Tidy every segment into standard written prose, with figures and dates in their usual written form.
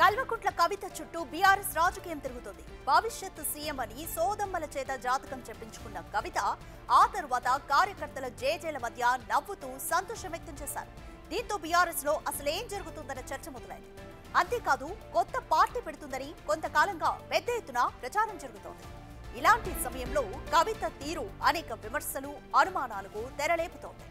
కల్వకుంట్ల కవిత చుట్టూ బీఆర్ఎస్ రాజకీయం తిరుగుతోంది. భవిష్యత్తు సీఎం అని సోదమ్మల చేత జాతకం చెప్పించుకున్న కవిత ఆ తరువాత కార్యకర్తల జేజేల మధ్య నవ్వుతూ సంతోషం వ్యక్తం చేశారు. దీంతో బీఆర్ఎస్ లో అసలేం జరుగుతుందన్న చర్చ మొదలైంది. అంతేకాదు కొత్త పార్టీ పెడుతుందని కొంతకాలంగా పెద్ద ఎత్తున ప్రచారం జరుగుతోంది. ఇలాంటి సమయంలో కవిత తీరు అనేక విమర్శలు, అనుమానాలకు తెరలేపుతోంది.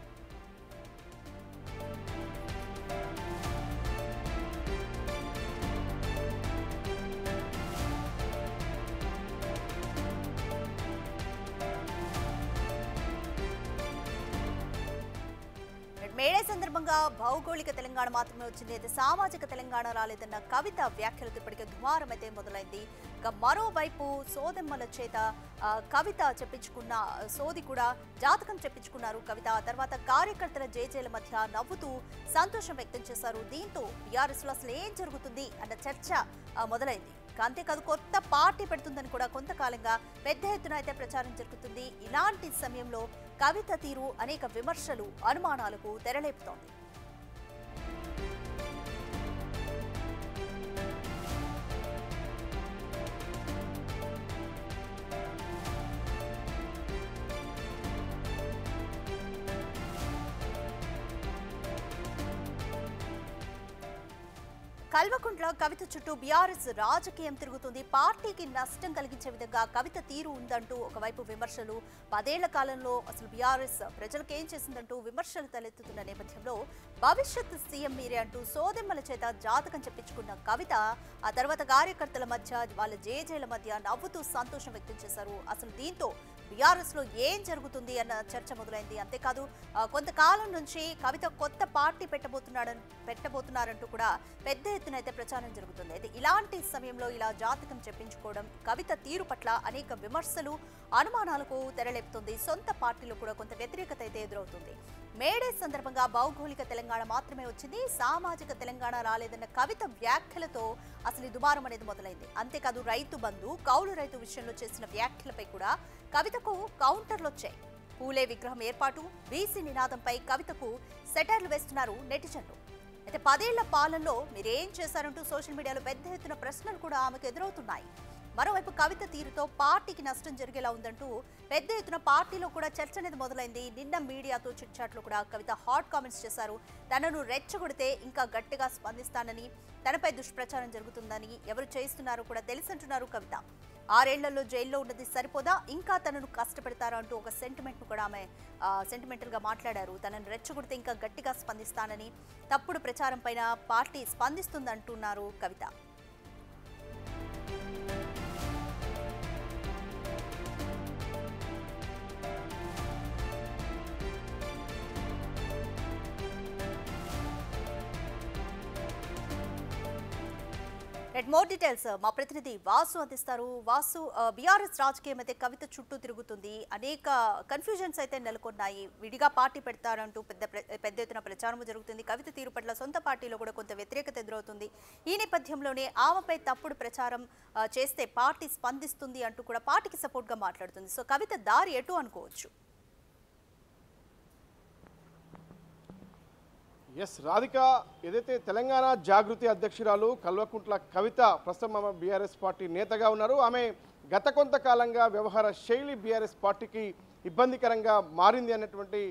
మేడే సందర్భంగా భౌగోళిక తెలంగాణ మాత్రమే వచ్చింది, అయితే సామాజిక తెలంగాణ రాలేదన్న కవిత వ్యాఖ్యలతో ఇప్పటికే దుమారం అయితే మొదలైంది. ఇక మరోవైపు సోదమ్మల చేత కవిత చెప్పించుకున్న సోది కూడా జాతకం చెప్పించుకున్నారు కవిత. ఆ తర్వాత కార్యకర్తల జేజేల మధ్య నవ్వుతూ సంతోషం వ్యక్తం చేశారు. దీంతో బీఆర్ఎస్ లో అసలు ఏం జరుగుతుంది అన్న చర్చ మొదలైంది. అంతేకాదు కొత్త పార్టీ పెడుతుందని కూడా కొంతకాలంగా పెద్ద ఎత్తున అయితే ప్రచారం జరుగుతుంది. ఇలాంటి సమయంలో కవిత తీరు అనేక విమర్శలు, అనుమానాలకు తెరలేపుతోంది. కల్వకుంట్ల కవిత చుట్టూ బీఆర్ఎస్ రాజకీయం తిరుగుతుంది. పార్టీకి నష్టం కలిగించే విధంగా కవిత తీరు ఉందంటూ ఒకవైపు విమర్శలు, 10 ఏళ్ల కాలంలో అసలు బీఆర్ఎస్ ప్రజలకు ఏం చేసిందంటూ విమర్శలు తలెత్తుతున్న నేపథ్యంలో భవిష్యత్ సీఎం మీరే అంటూ సోదెమ్మల చేత జాతకం చెప్పించుకున్న కవిత ఆ తర్వాత కార్యకర్తల మధ్య, వాళ్ళ జేజేల మధ్య నవ్వుతూ సంతోషం వ్యక్తం చేశారు. అసలు దీంతో బీఆర్ఎస్ లో ఏం జరుగుతుంది అన్న చర్చ మొదలైంది. అంతేకాదు కొంతకాలం నుంచి కవిత కొత్త పార్టీ పెట్టబోతున్నారంటూ కూడా పెద్ద ఎత్తున అయితే ప్రచారం జరుగుతుంది. అయితే ఇలాంటి సమయంలో ఇలా జాతకం చెప్పించుకోవడం కవిత తీరు పట్ల అనేక విమర్శలు, అనుమానాలకు తెరలేపుతుంది. సొంత పార్టీలో కూడా కొంత వ్యతిరేకత అయితే ఎదురవుతుంది. మేడే సందర్భంగా భౌగోళిక తెలంగాణ మాత్రమే వచ్చింది, సామాజిక తెలంగాణ రాలేదన్న కవిత వ్యాఖ్యలతో అసలు ఈ దుమారం అనేది మొదలైంది. అంతేకాదు రైతు బంధు, కౌలు రైతు విషయంలో చేసిన వ్యాఖ్యలపై కూడా కవితకు కౌంటర్లు వచ్చాయి. పూలే విగ్రహం ఏర్పాటు, బీసీ నినాదంపై కవితకు సెటైర్లు వేస్తున్నారు నెటిజన్లు. అయితే 10 ఏళ్ల పాలనలో మీరేం చేశారంటూ సోషల్ మీడియాలో పెద్ద ఎత్తున ప్రశ్నలు కూడా ఆమెకు ఎదురవుతున్నాయి. మరోవైపు కవిత తీరుతో పార్టీకి నష్టం జరిగేలా ఉందంటూ పెద్ద ఎత్తున పార్టీలో కూడా చర్చ అనేది మొదలైంది. నిన్న మీడియాతో చిట్చాట్లో కూడా కవిత హాట్ కామెంట్స్ చేశారు. తనను రెచ్చగొడితే ఇంకా గట్టిగా స్పందిస్తానని, తనపై దుష్ప్రచారం జరుగుతుందని ఎవరు చేయిస్తున్నారో కూడా తెలుసంటున్నారు కవిత. 6 ఏళ్లలో జైల్లో ఉన్నది సరిపోదా, ఇంకా తనను కష్టపెడతారా అంటూ ఒక సెంటిమెంట్ ను కూడా ఆమె సెంటిమెంటల్ గా మాట్లాడారు. తనను రెచ్చగొడితే ఇంకా గట్టిగా స్పందిస్తానని, తప్పుడు ప్రచారం పైన పార్టీ స్పందిస్తుందంటున్నారు కవిత. మోర్ డీటెయిల్స్ మా ప్రతినిధి వాసు అందిస్తారు. వాసు, బీఆర్ఎస్ రాజకీయం అయితే కవిత చుట్టూ తిరుగుతుంది. అనేక కన్ఫ్యూజన్స్ అయితే నెలకొన్నాయి. విడిగా పార్టీ పెడతారంటూ పెద్ద ఎత్తున ప్రచారం జరుగుతుంది. కవిత తీరు పట్ల సొంత పార్టీలో కూడా కొంత వ్యతిరేకత ఎదురవుతుంది. ఈ నేపథ్యంలోనే ఆమెపై తప్పుడు ప్రచారం చేస్తే పార్టీ స్పందిస్తుంది అంటూ కూడా పార్టీకి సపోర్ట్ గా మాట్లాడుతుంది. సో కవిత దారి ఎటు అనుకోవచ్చు? ఎస్ రాధిక, ఏదైతే తెలంగాణ జాగృతి అధ్యక్షురాలు కల్వకుంట్ల కవిత ప్రస్తుతం బీఆర్ఎస్ పార్టీ నేతగా ఉన్నారు. ఆమె గత కొంతకాలంగా వ్యవహార శైలి బీఆర్ఎస్ పార్టీకి ఇబ్బందికరంగా మారింది అన్నటువంటి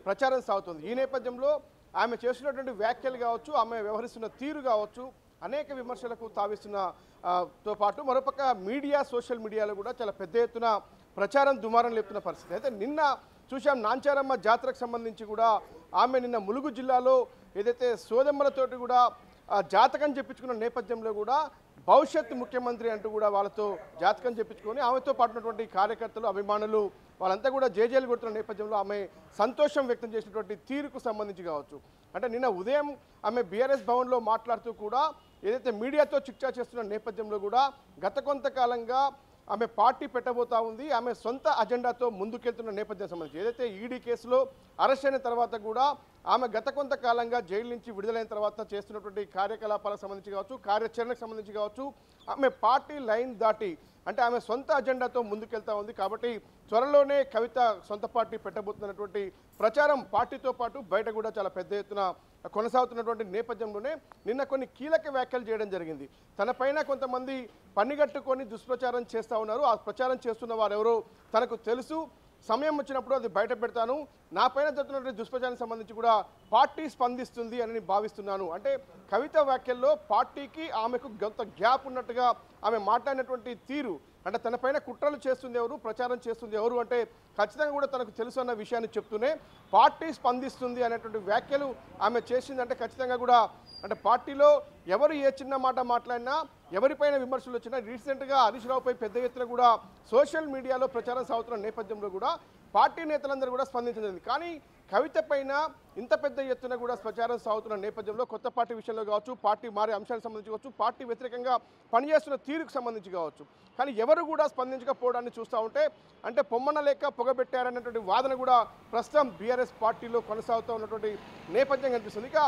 ప్రచారం సాగుతుంది. ఈ నేపథ్యంలో ఆమె చేస్తున్నటువంటి వ్యాఖ్యలు కావచ్చు, ఆమె వ్యవహరిస్తున్న తీరు కావచ్చు, అనేక విమర్శలకు తావిస్తున్నతో పాటు మరోపక్క మీడియా, సోషల్ మీడియాలో కూడా చాలా పెద్ద ఎత్తున ప్రచారం దుమారం లేపుతున్న పరిస్థితి. అయితే నిన్న చూసాం నాంచారమ్మ జాతరకు సంబంధించి కూడా ఆమె నిన్న ములుగు జిల్లాలో ఏదైతే సోదమ్మలతోటి కూడా జాతకం చెప్పించుకున్న నేపథ్యంలో కూడా భవిష్యత్తు ముఖ్యమంత్రి అంటూ కూడా వాళ్ళతో జాతకం చెప్పించుకొని ఆమెతో పాటున్నటువంటి కార్యకర్తలు, అభిమానులు వాళ్ళంతా కూడా జేజేలు కొడుతున్న నేపథ్యంలో ఆమె సంతోషం వ్యక్తం చేసినటువంటి తీరుకు సంబంధించి కావచ్చు. అంటే నిన్న ఉదయం ఆమె బీఆర్ఎస్ భవన్లో మాట్లాడుతూ కూడా ఏదైతే మీడియాతో చిట్చా చేస్తున్న నేపథ్యంలో కూడా గత కొంతకాలంగా ఆమె పార్టీ పెట్టబోతా ఉంది, ఆమె సొంత అజెండాతో ముందుకెళ్తున్న నేపథ్యం సంబంధించి ఏదైతే ఈడీ కేసులో అరెస్ట్ అయిన తర్వాత కూడా ఆమె గత కొంతకాలంగా జైలు నుంచి విడుదలైన తర్వాత చేస్తున్నటువంటి కార్యకలాపాలకు సంబంధించి కావచ్చు, కార్యాచరణకు సంబంధించి కావచ్చు, ఆమె పార్టీ లైన్ దాటి అంటే ఆమె సొంత అజెండాతో ముందుకెళ్తా ఉంది. కాబట్టి త్వరలోనే కవిత సొంత పార్టీ పెట్టబోతున్నటువంటి ప్రచారం పార్టీతో పాటు బయట కూడా చాలా పెద్ద ఎత్తున కొనసాగుతున్నటువంటి నేపథ్యంలోనే నిన్న కొన్ని కీలక వ్యాఖ్యలు చేయడం జరిగింది. తన పైన కొంతమంది పన్నిగట్టుకొని దుష్ప్రచారం చేస్తూ ఉన్నారు. ఆ ప్రచారం చేస్తున్న వారెవరో తనకు తెలుసు, సమయం వచ్చినప్పుడు అది బయట పెడతాను, నా పైన జరుగుతున్నటువంటి దుష్ప్రచారానికి సంబంధించి కూడా పార్టీ స్పందిస్తుంది అని భావిస్తున్నాను. అంటే కవిత వ్యాఖ్యల్లో పార్టీకి ఆమెకు కొంత గ్యాప్ ఉన్నట్టుగా ఆమె మాట్లాడినటువంటి తీరు, అంటే తన పైన కుట్రలు చేస్తుంది ఎవరు, ప్రచారం చేస్తుంది ఎవరు అంటే ఖచ్చితంగా కూడా తనకు తెలుసు అన్న విషయాన్ని చెప్తూనే పార్టీ స్పందిస్తుంది అనేటువంటి వ్యాఖ్యలు ఆమె చేసిందంటే ఖచ్చితంగా కూడా అంటే పార్టీలో ఎవరు ఏ చిన్న మాట మాట్లాడినా, ఎవరిపైన విమర్శలు వచ్చినా, రీసెంట్గా హరీష్ రావుపై పెద్ద ఎత్తున కూడా సోషల్ మీడియాలో ప్రచారం సాగుతున్న నేపథ్యంలో కూడా పార్టీ నేతలందరూ కూడా స్పందించలేదు. కానీ కవిత పైన ఇంత పెద్ద ఎత్తున కూడా ప్రచారం సాగుతున్న నేపథ్యంలో కొత్త పార్టీ విషయంలో కావచ్చు, పార్టీ మారే అంశాలకు సంబంధించి కావచ్చు, పార్టీ వ్యతిరేకంగా పనిచేస్తున్న తీరుకు సంబంధించి కావచ్చు, కానీ ఎవరు కూడా స్పందించకపోవడాన్ని చూస్తూ ఉంటే అంటే పొమ్మన లేక పొగబెట్టారన్నటువంటి వాదన కూడా ప్రస్తుతం బీఆర్ఎస్ పార్టీలో కొనసాగుతూ ఉన్నటువంటి నేపథ్యం కనిపిస్తుంది. ఇక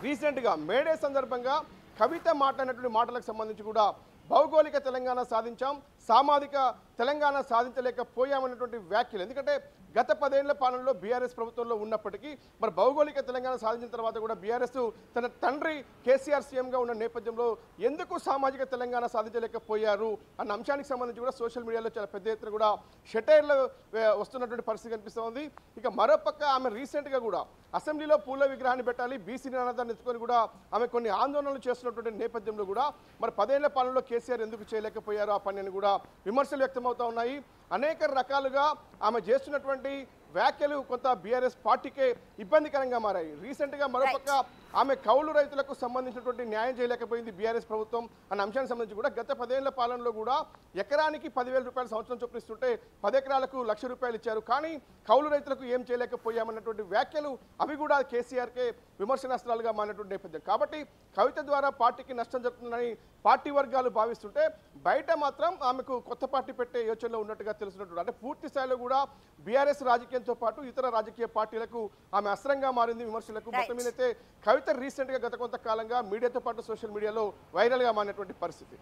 రీసెంట్గా మేడే సందర్భంగా కవిత మాట్లాడినటువంటి మాటలకు సంబంధించి కూడా భౌగోళిక తెలంగాణ సాధించాం, సామాజిక తెలంగాణ సాధించలేకపోయామన్నటువంటి వ్యాఖ్యలు. ఎందుకంటే గత 10 ఏళ్ల పాలనలో బీఆర్ఎస్ ప్రభుత్వంలో ఉన్నప్పటికీ మరి భౌగోళిక తెలంగాణ సాధించిన తర్వాత కూడా బీఆర్ఎస్ తన తండ్రి కేసీఆర్ సీఎంగా ఉన్న నేపథ్యంలో ఎందుకు సామాజిక తెలంగాణ సాధించలేకపోయారు అన్న అంశానికి సంబంధించి కూడా సోషల్ మీడియాలో చాలా పెద్ద ఎత్తున కూడా షటైర్లు వస్తున్నటువంటి పరిస్థితి కనిపిస్తోంది. ఇక మరోపక్క ఆమె రీసెంట్గా కూడా అసెంబ్లీలో పూల విగ్రహాన్ని పెట్టాలి, బీసీ నినాదాన్ని ఎత్తుకొని కూడా ఆమె కొన్ని ఆందోళనలు చేస్తున్నటువంటి నేపథ్యంలో కూడా మరి 10 ఏళ్ల పాలనలో కేసీఆర్ ఎందుకు చేయలేకపోయారు ఆ పని అని కూడా విమర్శలు వ్యక్తమవుతా ఉన్నాయి. అనేక రకాలుగా ఆమె చేస్తున్నటువంటి వ్యాఖ్యలు కొంత బీఆర్ఎస్ పార్టీకే ఇబ్బందికరంగా మారాయి. రీసెంట్గా మరోపక్క ఆమె కౌలు రైతులకు సంబంధించినటువంటి న్యాయం చేయలేకపోయింది బీఆర్ఎస్ ప్రభుత్వం అన్న అంశానికి సంబంధించి కూడా గత 10 ఏళ్ల పాలనలో కూడా ఎకరానికి 10,000 రూపాయలు సంవత్సరం చొప్పున ఇస్తుంటే 10 ఎకరాలకు ₹1,00,000 ఇచ్చారు. కానీ కౌలు రైతులకు ఏం చేయలేకపోయామన్నటువంటి వ్యాఖ్యలు అవి కూడా కేసీఆర్కే విమర్శనాస్త్రాలుగా మారినటువంటి నేపథ్యం. కాబట్టి కవిత ద్వారా పార్టీకి నష్టం జరుగుతుందని పార్టీ వర్గాలు భావిస్తుంటే బయట మాత్రం ఆమెకు కొత్త పార్టీ పెట్టే యోచనలో ఉన్నట్టుగా తెలుస్తున్నట్టు అంటే పూర్తి స్థాయిలో కూడా బీఆర్ఎస్ రాజకీయంతో పాటు ఇతర రాజకీయ పార్టీలకు ఆమె అస్త్రంగా మారింది విమర్శలకు. మొత్తం మీదైతే కవిత రీసెంట్గా గత కొంతకాలంగా మీడియాతో పాటు సోషల్ మీడియాలో వైరల్గా మారినటువంటి పరిస్థితి.